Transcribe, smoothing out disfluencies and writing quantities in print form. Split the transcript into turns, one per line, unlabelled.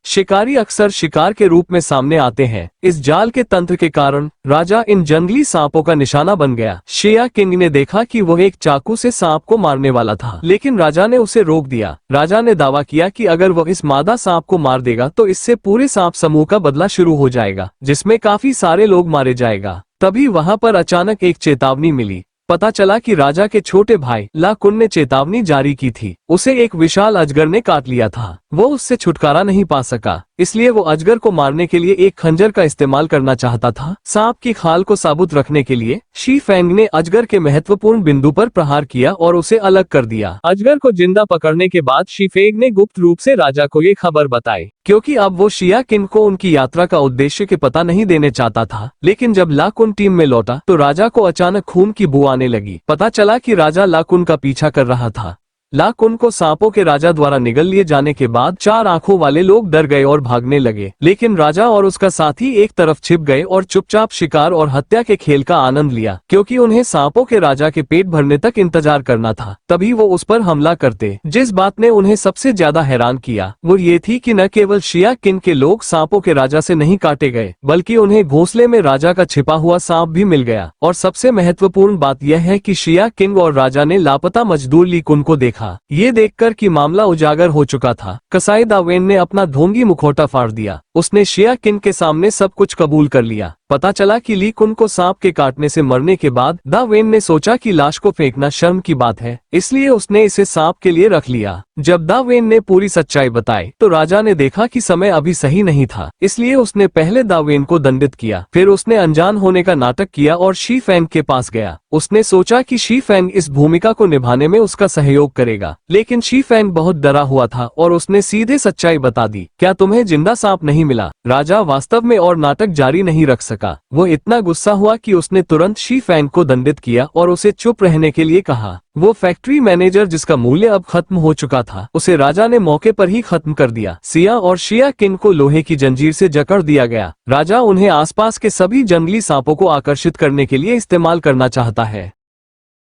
शिकारी अक्सर शिकार के रूप में सामने आते हैं। इस जाल के तंत्र के कारण राजा इन जंगली सांपों का निशाना बन गया। शिया किंग ने देखा कि वह एक चाकू से सांप को मारने वाला था, लेकिन राजा ने उसे रोक दिया। राजा ने दावा किया कि अगर वह इस मादा सांप को मार देगा तो इससे पूरे सांप समूह का बदला शुरू हो जाएगा, जिसमें काफी सारे लोग मारे जाएगा। तभी वहां पर अचानक एक चेतावनी मिली। पता चला कि राजा के छोटे भाई लाकुन ने चेतावनी जारी की थी। उसे एक विशाल अजगर ने काट लिया था। वो उससे छुटकारा नहीं पा सका, इसलिए वो अजगर को मारने के लिए एक खंजर का इस्तेमाल करना चाहता था। सांप की खाल को साबुत रखने के लिए शी फेंग ने अजगर के महत्वपूर्ण बिंदु पर प्रहार किया और उसे अलग कर दिया। अजगर को जिंदा पकड़ने के बाद शी फेंग ने गुप्त रूप से राजा को ये खबर बताई, क्योंकि अब वो शिया किंग को उनकी यात्रा का उद्देश्य के पता नहीं देने चाहता था। लेकिन जब लाकुन टीम में लौटा तो राजा को अचानक खून की बू आने लगी। पता चला कि राजा लाकुन का पीछा कर रहा था। लाकुन को सांपों के राजा द्वारा निगल लिए जाने के बाद 4 आंखों वाले लोग डर गए और भागने लगे, लेकिन राजा और उसका साथी एक तरफ छिप गए और चुपचाप शिकार और हत्या के खेल का आनंद लिया, क्योंकि उन्हें सांपों के राजा के पेट भरने तक इंतजार करना था। तभी वो उस पर हमला करते। जिस बात ने उन्हें सबसे ज्यादा हैरान किया वो ये थी कि न केवल शिया किंग के लोग सांपों के राजा से नहीं काटे गए, बल्कि उन्हें घोंसले में राजा का छिपा हुआ सांप भी मिल गया। और सबसे महत्वपूर्ण बात यह है कि शिया किंग और राजा ने लापता मजदूर लीकुन को देखा। ये देखकर कि मामला उजागर हो चुका था, कसाई दावेन ने अपना ढोंगी मुखौटा फाड़ दिया। उसने शिया किंग के सामने सब कुछ कबूल कर लिया। पता चला कि ली कुन को सांप के काटने से मरने के बाद दावेन ने सोचा कि लाश को फेंकना शर्म की बात है, इसलिए उसने इसे सांप के लिए रख लिया। जब दावेन ने पूरी सच्चाई बताई तो राजा ने देखा कि समय अभी सही नहीं था, इसलिए उसने पहले दावेन को दंडित किया। फिर उसने अनजान होने का नाटक किया और शी फेंग के पास गया। उसने सोचा कि शी फेंग इस भूमिका को निभाने में उसका सहयोग करेगा, लेकिन शी फेंग बहुत डरा हुआ था और उसने सीधे सच्चाई बता दी। क्या तुम्हें जिंदा सांप नहीं मिला? राजा वास्तव में और नाटक जारी नहीं रख सका। वो इतना गुस्सा हुआ कि उसने तुरंत शी फेंग को दंडित किया और उसे चुप रहने के लिए कहा। वो फैक्ट्री मैनेजर जिसका मूल्य अब खत्म हो चुका था, उसे राजा ने मौके पर ही खत्म कर दिया। सिया और शिया किंग को लोहे की जंजीर से जकड़ दिया गया। राजा उन्हें आसपास के सभी जंगली सांपों को आकर्षित करने के लिए इस्तेमाल करना चाहता है।